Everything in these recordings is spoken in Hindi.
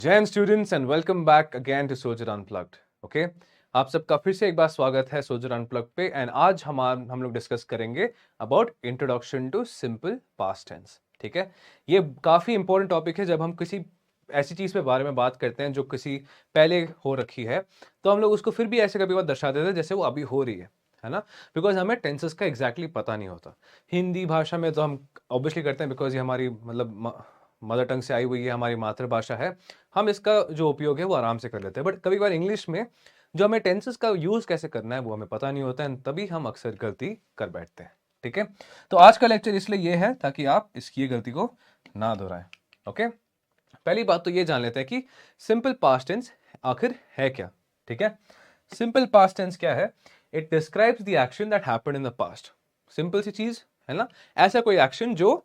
जय हिंद students and welcome back again to soldier unplugged. Okay, आप सबका फिर से एक बार स्वागत है सोल्जर अनप्लग्ड पे। एंड आज हम लोग डिस्कस करेंगे about introduction to simple past tense. ठीक है, ये काफ़ी इंपॉर्टेंट टॉपिक है। जब हम किसी ऐसी चीज़ पे बारे में बात करते हैं जो किसी पहले हो रखी है, तो हम लोग उसको फिर भी ऐसे कभी बार दर्शा देते हैं जैसे वो अभी हो रही है ना। बिकॉज हमें टेंसेस का एग्जैक्टली पता नहीं होता। हिंदी भाषा में तो हम ऑब्वियसली करते हैं बिकॉज ये हमारी मतलब मदर टंग से आई हुई है, हमारी मातृभाषा है। हम इसका जो उपयोग है वो आराम से कर लेते हैं। बट कभी कभार इंग्लिश में जो हमें टेंसेस का यूज कैसे करना है वो हमें पता नहीं होता है, तभी हम अक्सर गलती कर बैठते हैं। ठीक है, तो आज का लेक्चर इसलिए ये है ताकि आप इसकी गलती को ना दोहराएं। ओके, पहली बात तो ये जान लेते हैं कि सिंपल पास्ट टेंस आखिर है क्या। ठीक है, सिंपल पास्ट टेंस क्या है? It describes the action that happened in the past. Simple सी चीज है ना, ऐसा कोई एक्शन जो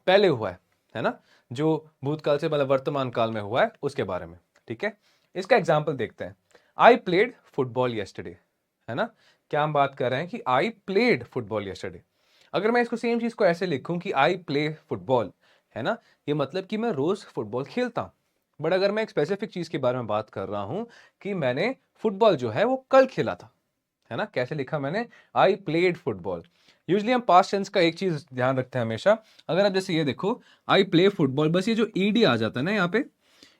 पहले हुआ है ना, जो भूतकाल से मतलब वर्तमान काल में हुआ है उसके बारे में। ठीक है, इसका एग्जाम्पल देखते हैं। आई प्लेड फुटबॉल येस्टरडे, है ना। क्या हम बात कर रहे हैं कि आई प्लेड फुटबॉल येस्टरडे। अगर मैं इसको सेम चीज को ऐसे लिखूं कि आई प्ले फुटबॉल, है ना, ये मतलब कि मैं रोज फुटबॉल खेलता हूं। बट अगर मैं एक स्पेसिफिक चीज के बारे में बात कर रहा हूं कि मैंने फुटबॉल जो है वो कल खेला था, है ना, कैसे लिखा मैंने? आई प्लेड फुटबॉल। यूजली हम पास्ट टेंस का एक चीज ध्यान रखते हैं हमेशा। अगर आप जैसे ये देखो, आई प्ले फुटबॉल, बस ये जो ईडी आ जाता है ना यहाँ पे,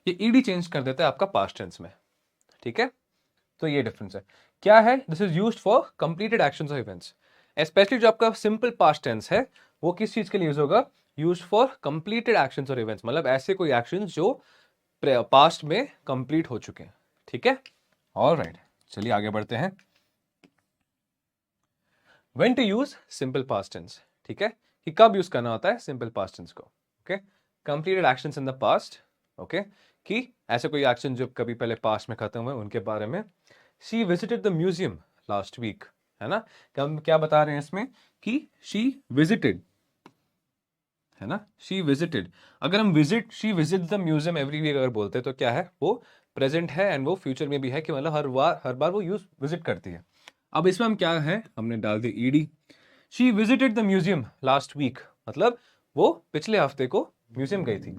ये ईडी चेंज कर देता है आपका पास्ट टेंस में। ठीक है, तो ये डिफरेंस है। क्या है? This is used for completed actions और इवेंट्स। स्पेशली जो आपका सिंपल पास्ट टेंस है वो किस चीज के लिए यूज होगा? यूज फॉर कंप्लीटेड एक्शंस और इवेंट्स, मतलब ऐसे कोई एक्शंस जो पास्ट में कंप्लीट हो चुके हैं। ठीक है, ऑलराइट, चलिए आगे बढ़ते हैं। When to use simple past tense, ठीक है, कि कब यूज करना होता है सिंपल पास्ट टेंस को। Okay, completed actions in the past. Okay, कि ऐसे कोई एक्शन जो कभी पहले पास्ट में खत्म हुए उनके बारे में। She visited the museum last week, है ना। हम क्या बता रहे हैं इसमें कि शी विजिटेड, है ना, शी विजिटेड। अगर हम she visit the museum every week अगर बोलते हैं तो क्या है? वो प्रेजेंट है एंड वो फ्यूचर में भी है कि मतलब हर बार वो यूज विजिट करती है। अब इसमें हम क्या है, हमने डाल दी ED. She visited the museum last week, मतलब वो पिछले हफ्ते को म्यूजियम गई थी,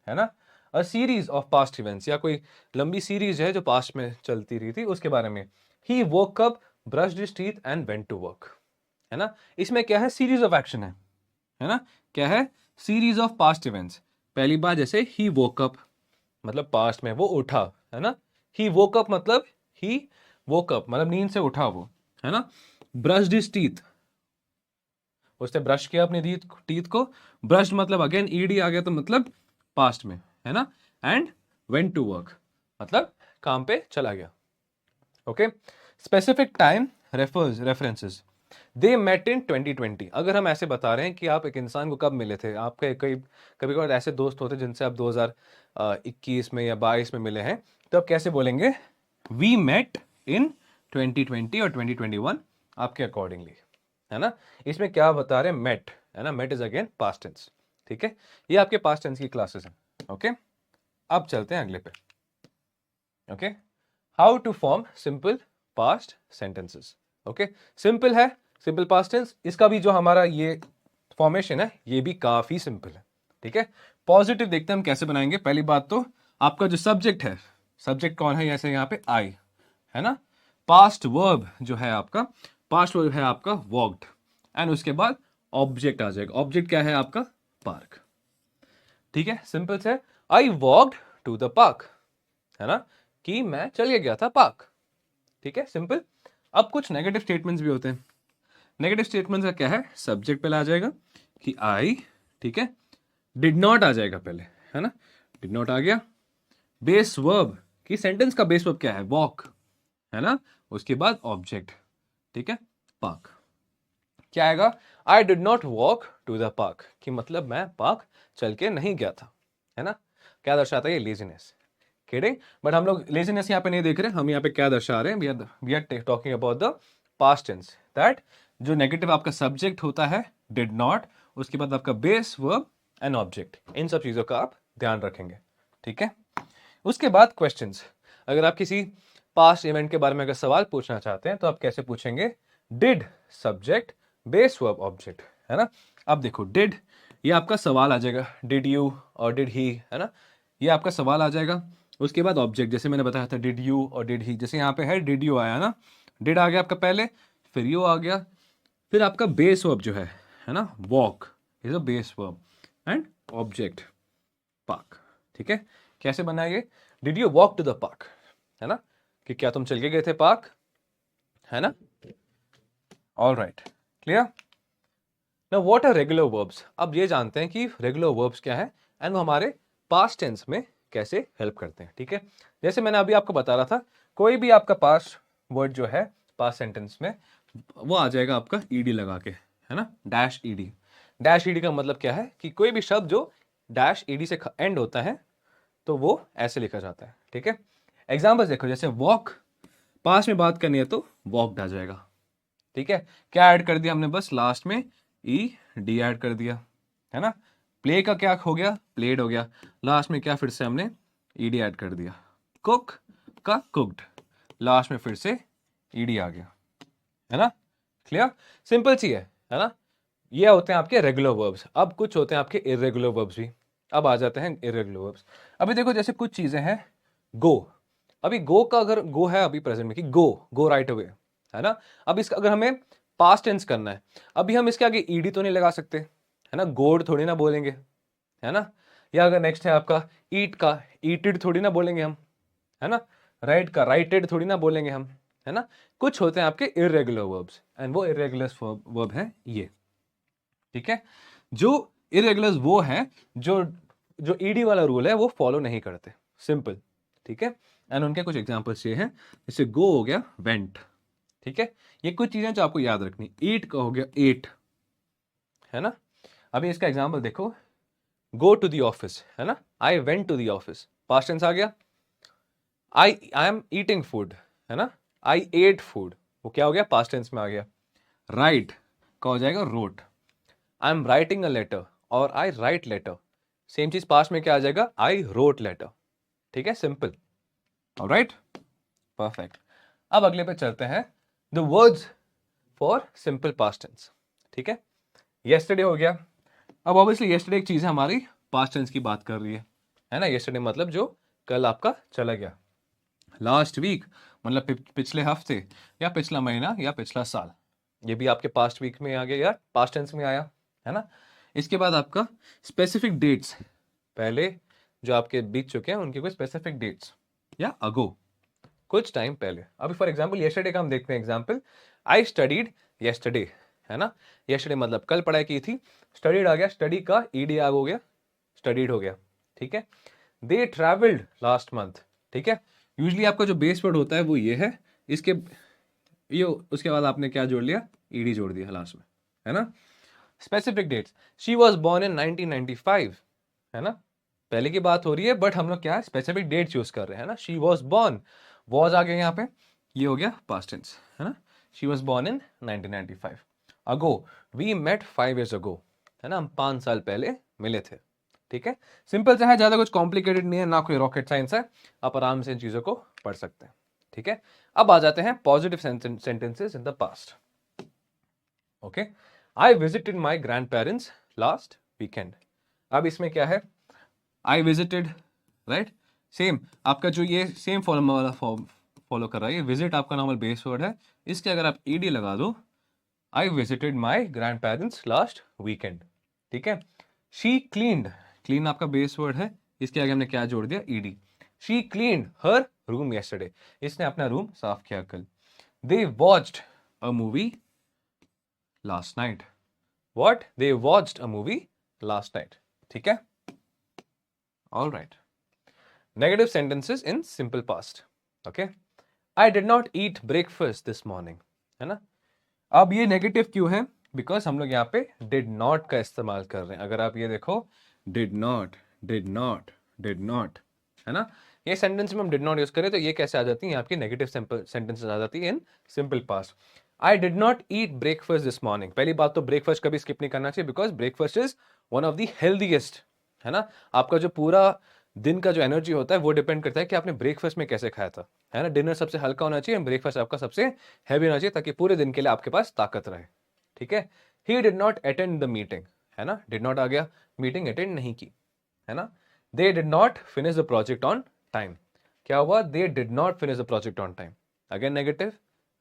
है ना। A series of past events, या कोई लंबी सीरीज है जो पास्ट में चलती रही थी उसके बारे में। He woke up, brushed his teeth and went to work, है ना। इसमें क्या है? सीरीज ऑफ एक्शन है ना। क्या है? Series of past events. पहली बार जैसे ही वोक अप, मतलब पास्ट में वो उठा, है ना। ही वोक अप मतलब ही वोक अप मतलब नींद से उठा वो, है ना। ब्रश्ड हिज टीथ, उसने ब्रश किया अपने टीथ को। ब्रश मतलब अगेन ईडी आ गया तो मतलब पास्ट में, है ना। एंड वेंट टू वर्क मतलब काम पे चला गया। Okay, specific time references. They met in 2020। अगर हम ऐसे बता रहे हैं कि आप एक इंसान को कब मिले थे, आपके कई कभी कभार ऐसे दोस्त होते हैं जिनसे आप 2021 में या 22 में मिले हैं, तो आप कैसे बोलेंगे? वी मेट इन 2020 और 2021 आपके अकॉर्डिंगली, है ना। इसमें क्या बता रहे हैं? मेट, है ना। Met is again past tense. ठीक है, ये आपके पास्ट टेंस की क्लासेस हैं। ओके, अब चलते हैं अगले पे। Okay, how to form simple past sentences. Okay, simple है, सिंपल पास्ट टेंस। इसका भी जो हमारा ये फॉर्मेशन है ये भी काफी सिंपल है। ठीक है, पॉजिटिव देखते हैं हम कैसे बनाएंगे। पहली बात तो आपका जो सब्जेक्ट है, सब्जेक्ट कौन है? जैसे यहाँ पे आई, है ना। पास्ट वर्ब जो है आपका, पास्ट वर्ब है आपका वॉक्ड, एंड उसके बाद ऑब्जेक्ट आ जाएगा। ऑब्जेक्ट क्या है आपका? पार्क। ठीक है, सिंपल से I walked to the park, है ना, कि मैं चले गया था पार्क। ठीक है, सिंपल। अब कुछ नेगेटिव स्टेटमेंट्स भी होते हैं। नेगेटिव स्टेटमेंट्स का क्या है? सब्जेक्ट पहले आ जाएगा कि आई, ठीक है। डिड नॉट आ जाएगा पहले, है ना, डिड नॉट आ गया। बेस वर्ब, कि सेंटेंस का बेस वर्ब क्या है? वॉक, है ना। उसके बाद ऑब्जेक्ट, ठीक है, पार्क। क्या आएगा? I did not walk to the park, कि मतलब मैं पार्क चल के नहीं गया था, है ना। क्या दर्शाता है ये? लेजीनेस। किडिंग, बट हम लोग लेजीनेस यहाँ पे नहीं देख रहे। हम यहाँ पे क्या दर्शा रहे हैं? We are talking about the past tense, that जो नेगेटिव आपका सब्जेक्ट होता है डिड नॉट, उसके बाद आपका बेस वर्ब एंड ऑब्जेक्ट, इन सब चीजों का आप ध्यान रखेंगे। ठीक है, उसके बाद क्वेश्चंस। अगर आप किसी पास्ट इवेंट के बारे में अगर सवाल पूछना चाहते हैं तो आप कैसे पूछेंगे? Did subject, base verb object, है ना। अब देखो डिड, ये आपका सवाल आ जाएगा, डिड यू और डिड ही, है ना। ये आपका सवाल आ जाएगा। उसके बाद ऑब्जेक्ट, जैसे मैंने बताया था डिड यू और डिड ही, जैसे यहाँ पे है डिड यू आया ना, डिड आ गया आपका पहले, फिर यू आ गया, फिर आपका बेस वर्ब जो है ना, walk is a base verb and object park. ठीक है, कैसे बनाएंगे? Did you walk to the park, है ना, कि क्या तुम चल के गए थे पार्क, है ना। All right, clear. Now what are regular verbs? अब ये जानते हैं कि रेगुलर वर्ब्स क्या है एंड वो हमारे पास्ट टेंस में कैसे हेल्प करते हैं। ठीक है, जैसे मैंने अभी आपको बता रहा था, कोई भी आपका पास्ट वर्ड जो है पास्ट सेंटेंस में, वो आ जाएगा आपका ईडी लगा के, है ना, डैश ईडी। डैश ईडी का मतलब क्या है कि कोई भी शब्द जो डैश ईडी से एंड होता है तो वो ऐसे लिखा जाता है। ठीक है, एग्जाम्पल्स देखो, जैसे वॉक, पास्ट में बात करनी है तो वॉकड आ जाएगा। ठीक है, क्या ऐड कर दिया हमने? बस लास्ट में ई डी ऐड कर दिया, है ना। प्ले का क्या हो गया? प्लेड हो गया। लास्ट में क्या फिर से हमने ईडी ऐड कर दिया। कुक का कुक्ड, लास्ट में फिर से ईडी आ गया, है ना। क्लियर, सिंपल सी है ना। ये होते हैं आपके रेगुलर वर्ब्स। अब कुछ होते हैं आपके इरेगुलर वर्ब्स भी। अब आ जाते हैं इरेगुलर वर्ब्स। अभी देखो, जैसे कुछ चीजें हैं, गो, अभी गो का अगर गो है अभी प्रेजेंट में कि गो, गो राइट अवे, है ना। अब इसका अगर हमें पास्ट टेंस करना है, अभी हम इसके आगे ईडी तो नहीं लगा सकते, है ना, गोड थोड़ी ना बोलेंगे, है ना। या अगर नेक्स्ट है आपका ईट का ईटेड थोड़ी ना बोलेंगे हम, है ना। राइट का राइटेड थोड़ी ना बोलेंगे हम, है ना। कुछ होते हैं आपके इरेगुलर वर्ब्स एंड वो इरेगुलर वर्ब है ये। ठीक है, जो इरेगुलर्स वो है जो जो ईडी वाला रूल है वो फॉलो नहीं करते, सिंपल। ठीक है, एंड उनके कुछ एग्जांपल्स ये हैं, जैसे गो हो गया वेंट। ठीक है, ये कुछ चीजें जो आपको याद रखनी। ईट का हो गया एट, है ना। अभी इसका एग्जांपल देखो, गो टू द ऑफिस, है ना, I went to the office, past tense आ गया। आई एम ईटिंग फूड, है ना, आई एट फूड, वो क्या हो गया? पास्ट टेंस में आ गया। राइट का हो जाएगा wrote, I am writing a letter और आई राइट लेटर, सेम चीज पास्ट में क्या आ जाएगा? I wrote letter. ठीक है, सिंपल। Alright, perfect. अब अगले पे चलते हैं, the words for simple past tense. ठीक है, येस्टरडे हो गया। अब ऑब्वियसली येस्टरडे एक चीज है हमारी पास्ट टेंस की बात कर रही है ना। येस्टरडे मतलब जो कल आपका चला गया। लास्ट वीक मतलब पिछले हफ्ते या पिछला महीना या पिछला साल, ये भी आपके पास्ट वीक में आ गया या पास्ट टेंस में आया, है ना। इसके बाद आपका स्पेसिफिक डेट्स, पहले जो आपके बीत चुके हैं उनके कोई स्पेसिफिक डेट्स, या अगो, कुछ टाइम पहले। अभी फॉर एग्जांपल येस्टरडे का हम देखते हैं एग्जांपल, आई स्टडीड येस्टरडे, है ना। येस्टरडे मतलब कल पढ़ाई की थी, स्टडीड आ गया, स्टडी का ईडी आ हो गया, स्टडीड हो गया। ठीक है, दे ट्रैवल्ड लास्ट मंथ। ठीक है, यूजली आपका जो बेस वर्ड होता है वो ये है, इसके ये उसके बाद आपने क्या जोड़ लिया? ईडी जोड़ दिया लास्ट में, है ना। Specific dates, she was born in 1995, है ना, पहले की बात हो रही है बट हम लोग क्या स्पेसिफिक डेट्स यूज कर रहे हैं, है ना। शी वॉज बॉर्न, वॉज आ गया यहाँ पे, ये हो गया पास्ट टेंस, है ना। She was born in 1995। Ago, we met 5 years ago, है ना, हम 5 साल पहले मिले थे। ठीक है, सिंपल सा है, ज्यादा कुछ कॉम्प्लिकेटेड नहीं है, ना कोई रॉकेट साइंस है, आप आराम से इन चीजों को पढ़ सकते हैं। ठीक है, अब आ जाते हैं positive sentences in the past. Okay, I visited my grandparents last weekend. अब इसमें क्या है? आई विजिटेड, राइट, सेम आपका जो ये सेम फॉर्म वाला फॉलो कर रहा है, ये विजिट आपका नॉर्मल बेस वर्ड है, इसके अगर आप ईडी लगा दो, I visited my grandparents last weekend. ठीक है, शी क्लीन्ड, क्लीन आपका बेस वर्ड है, इसके आगे हमने क्या जोड़ दिया? ED. She cleaned her room yesterday, इसने अपना रूम साफ किया कल। They watched a movie last night, what? They watched a movie last night. ठीक है, all right. Negative sentences in simple past. Okay, I did not eat breakfast this morning, है ना। अब ये नेगेटिव क्यों है? बिकॉज हम लोग यहाँ पे डिड नॉट का इस्तेमाल कर रहे हैं। अगर आप ये देखो, did not, did not, did not, है ना, ये सेंटेंस में हम डिड नॉट यूज करें तो ये कैसे आ जाती है? आपकी नेगेटिव सेंटेंसेस आ जाती है इन simple past. I did not eat breakfast this morning, पहली बात तो ब्रेकफास्ट कभी स्किप नहीं करना चाहिए, because breakfast is one of the healthiest, है ना। आपका जो पूरा दिन का जो एनर्जी होता है वो डिपेंड करता है कि आपने ब्रेकफास्ट में कैसे खाया था, है ना। डिनर सबसे हल्का होना चाहिए, ब्रेकफास्ट आपका सबसे हैवी होना चाहिए, ताकि पूरे दिन के लिए आपके पास ताकत रहे। ठीक है, he did not attend the meeting, है ना, डिड नॉट आ गया, मीटिंग अटेंड नहीं की, है ना। They did not finish the project on time. क्या हुआ? They did not finish the project on time. Again negative,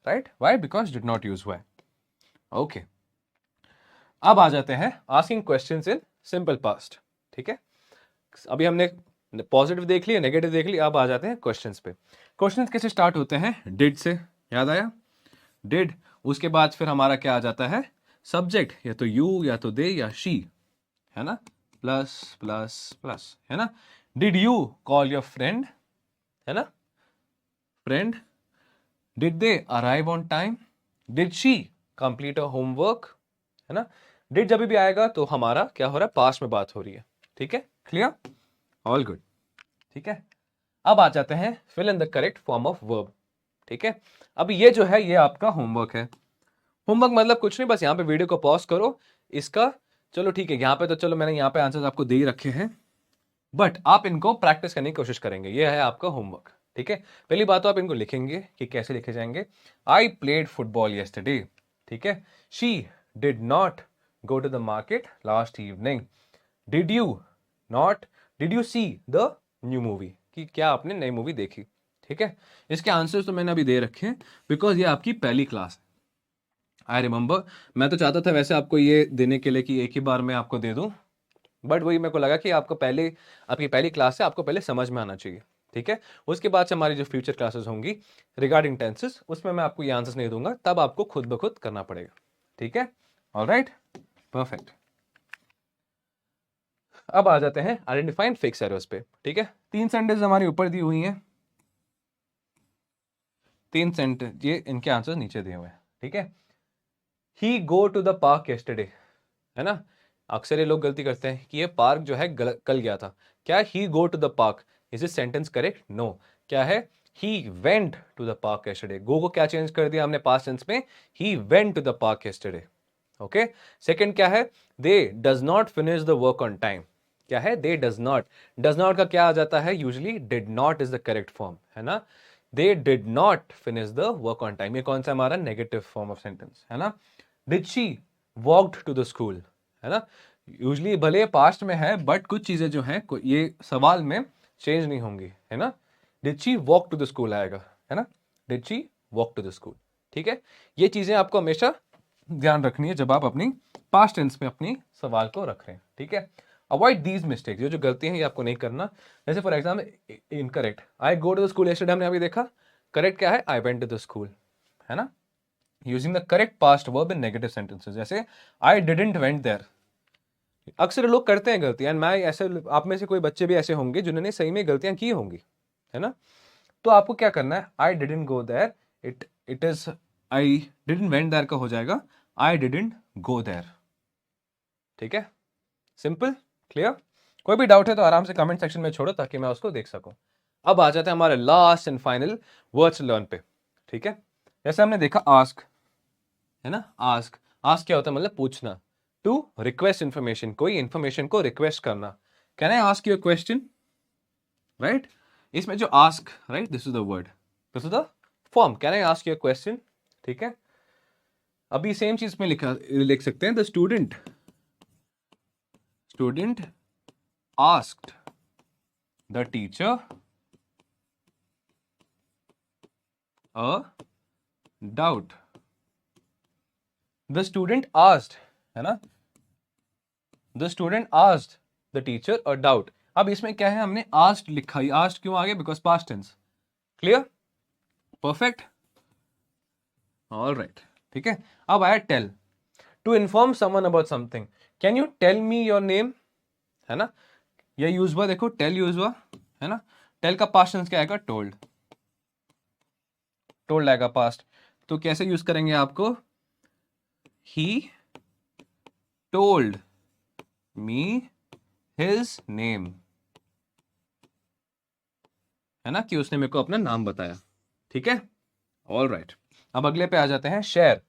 right? Why? Because did not use हुआ है। ओके, अब आ जाते हैं asking questions in simple past. ठीक है, अभी हमने पॉजिटिव देख लिया, नेगेटिव देख लिया, अब आ जाते हैं क्वेश्चंस पे। क्वेश्चंस कैसे स्टार्ट होते हैं? डिड से, याद आया? डिड, उसके बाद फिर हमारा क्या आ जाता है? सब्जेक्ट, या तो यू या तो दे या शी, है ना? प्लस प्लस प्लस, है ना? Did you call your friend, है ना? Friend. Did they arrive on time? Did she complete a homework, है ना? डिड जब भी आएगा तो हमारा क्या हो रहा है? पास्ट में बात हो रही है। ठीक है, क्लियर? All good. ठीक है, अब आ जाते हैं fill in the correct form of verb. ठीक है, अब ये जो है ये आपका होमवर्क है। होमवर्क मतलब कुछ नहीं, बस यहाँ पे वीडियो को पॉज करो इसका। चलो ठीक है, यहाँ पे तो चलो मैंने यहाँ पे आंसर्स आपको दे ही रखे हैं, बट आप इनको प्रैक्टिस करने की कोशिश करेंगे। ये है आपका होमवर्क। ठीक है, पहली बात तो आप इनको लिखेंगे कि कैसे लिखे जाएंगे। I played football yesterday. ठीक है, she did not go to the market last evening. Did you see the new movie, कि क्या आपने नई मूवी देखी? ठीक है, इसके आंसर्स तो मैंने अभी दे रखे हैं बिकॉज ये आपकी पहली क्लास है। आई रिमेंबर, मैं तो चाहता था वैसे आपको ये देने के लिए कि एक ही बार में आपको दे दूं, बट वही मेरे को लगा कि आपको पहले, आपकी पहली क्लास है, आपको पहले समझ में आना चाहिए। ठीक है, उसके बाद से हमारी जो फ्यूचर क्लासेस होंगी रिगार्डिंग टेंसेस, उसमें मैं आपको ये आंसर्स नहीं दूंगा, तब आपको खुद ब खुद करना पड़ेगा। ठीक है, ऑलराइट, परफेक्ट। अब आ जाते हैं आइडेंटिफाई एंड फिक्स एरर्स पे। ठीक है, 3 सेंटेंस हमारी ऊपर दी हुई हैं, 3 सेंटेंस, ये इनके आंसर्स नीचे दिए हुए हैं। ठीक है, he go to the park yesterday, है ना? अक्सर ये लोग गलती करते हैं कि ये पार्क जो है कल गया था। क्या he go to the park, is is sentence correct? No. क्या है? He went to the park yesterday. Go को क्या चेंज कर दिया हमने पास्ट टेंस में? He went to the park yesterday. Okay, second क्या है? They does not finish the work on time. क्या है? They does not. Does not का क्या आ जाता है? Usually did not is the correct form, है ना? They did not finish the work on time, ये कौन सा हमारा नेगेटिव फॉर्म ऑफ सेंटेंस, है ना? Did she walked to the school, है ना? यूजली भले पास्ट में है, बट कुछ चीजें जो हैं ये सवाल में चेंज नहीं होंगी, है ना? Did she walk to the school आएगा, है ना? Did she walk to the school. ठीक है, ये चीजें आपको हमेशा ध्यान रखनी है जब आप अपनी पास्ट टेंस में अपनी सवाल को रख रहे हैं। ठीक है, अवॉइड दीज मिस्टेक्स, जो जो गलती हैं ये आपको नहीं करना। जैसे for example incorrect, I go to the school yesterday हमने अभी देखा, करेक्ट क्या है? I went to the school, है ना? Using the correct past verb in negative sentences, जैसे आई डिडंट वेंट देयर। अक्सर लोग करते हैं गलतियां, मैं ऐसे, आप में से कोई बच्चे भी ऐसे होंगे जिन्होंने सही में गलतियां की होंगी, है ना? तो आपको क्या करना है? I didn't go there, it is I didn't went there का हो जाएगा आई डिडंट गो देयर। ठीक है, सिंपल, क्लियर? कोई भी डाउट है तो आराम से कमेंट सेक्शन में छोड़ो ताकि मैं उसको देख सकूं। अब आ जाते हैं हमारे last and final words learn पे। ठीक है, जैसे हमने देखा आस्क, है ना? आस्क, आस्क क्या होता है? मतलब पूछना। टू रिक्वेस्ट इंफॉर्मेशन, कोई इंफॉर्मेशन को रिक्वेस्ट करना। Can I ask you a question, right? इसमें जो ask, right, this is the word, this is the form, can I ask you a question. ठीक है, अभी सेम चीज में लिख सकते हैं, the student asked the teacher a doubt. The student asked, है ना? The student asked the teacher a doubt. अब इसमें क्या है? हमने आस्क्ड लिखा, ही आस्क्ड क्यों आ गया? Because past tense. Clear, perfect, alright. ठीक है, अब आया tell, to inform someone about something. Can you tell me your name, है ना? ये यूज हुआ, देखो टेल यूज हुआ, है ना? टेल का पास्ट टेंस क्या आएगा? टोल्ड, टोल्ड आएगा पास्ट। तो कैसे यूज करेंगे आपको? He told me his name, है ना? कि उसने मेरे को अपना नाम बताया। ठीक है, ऑल राइट। अब अगले पे आ जाते हैं, share,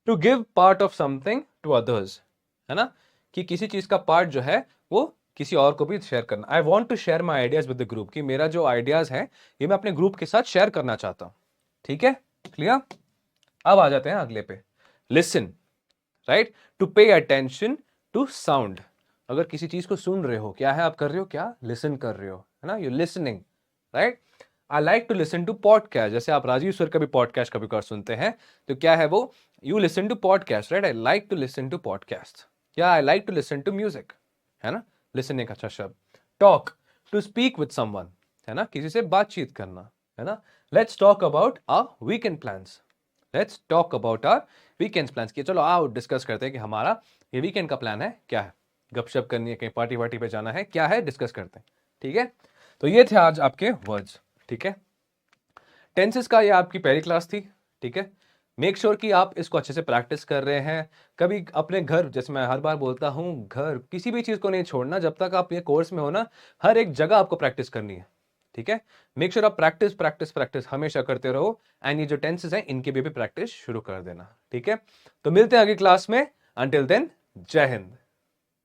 to give part of something to others, है ना? कि किसी चीज का पार्ट जो है वो किसी और को भी शेयर करना। I want to share my ideas with the group, कि मेरा जो आइडियाज है ये मैं अपने ग्रुप के साथ शेयर करना चाहता हूं। ठीक है, क्लियर? अब आ जाते हैं अगले पे, listen, right, to pay attention to sound. अगर किसी चीज को सुन रहे हो, क्या है आप कर रहे हो, क्या लिसन कर रहे हो, है ना, you listening, right. I like to listen to podcast, जैसे आप राजीव सर का भी पॉडकास्ट कभी कभार सुनते हैं, तो क्या है वो, you listen to podcast, right. I like to listen to podcast, या I like to listen to music, है ना, लिसन एक अच्छा शब्द। Talk, to speak with someone, है ना, किसी से बातचीत करना, है ना। Let's talk about our weekend plans, let's talk about our weekend plans, कि चलो आओ डिस्कस करते हैं कि हमारा ये वीकेंड का प्लान है क्या है, गपशप करनी है, कहीं पार्टी वार्टी पे जाना है, क्या है, डिस्कस करते हैं, ठीक है। तो ये थे आज आपके वर्ड्स, ठीक है। टेंसेस का ये आपकी पहली क्लास थी, ठीक है। मेक श्योर कि आप इसको अच्छे से प्रैक्टिस कर रहे हैं। कभी अपने घर, जैसे मैं हर बार बोलता हूं, घर किसी भी चीज को नहीं छोड़ना, जब तक आप ये कोर्स में हो ना, हर एक जगह आपको प्रैक्टिस करनी है, ठीक है। मेक श्योर आप प्रैक्टिस प्रैक्टिस प्रैक्टिस हमेशा करते रहो, एंड ये जो टेंसेस हैं इनके भी प्रैक्टिस शुरू कर देना, ठीक है। तो मिलते हैं अगली क्लास में, अंटिल देन जय हिंद।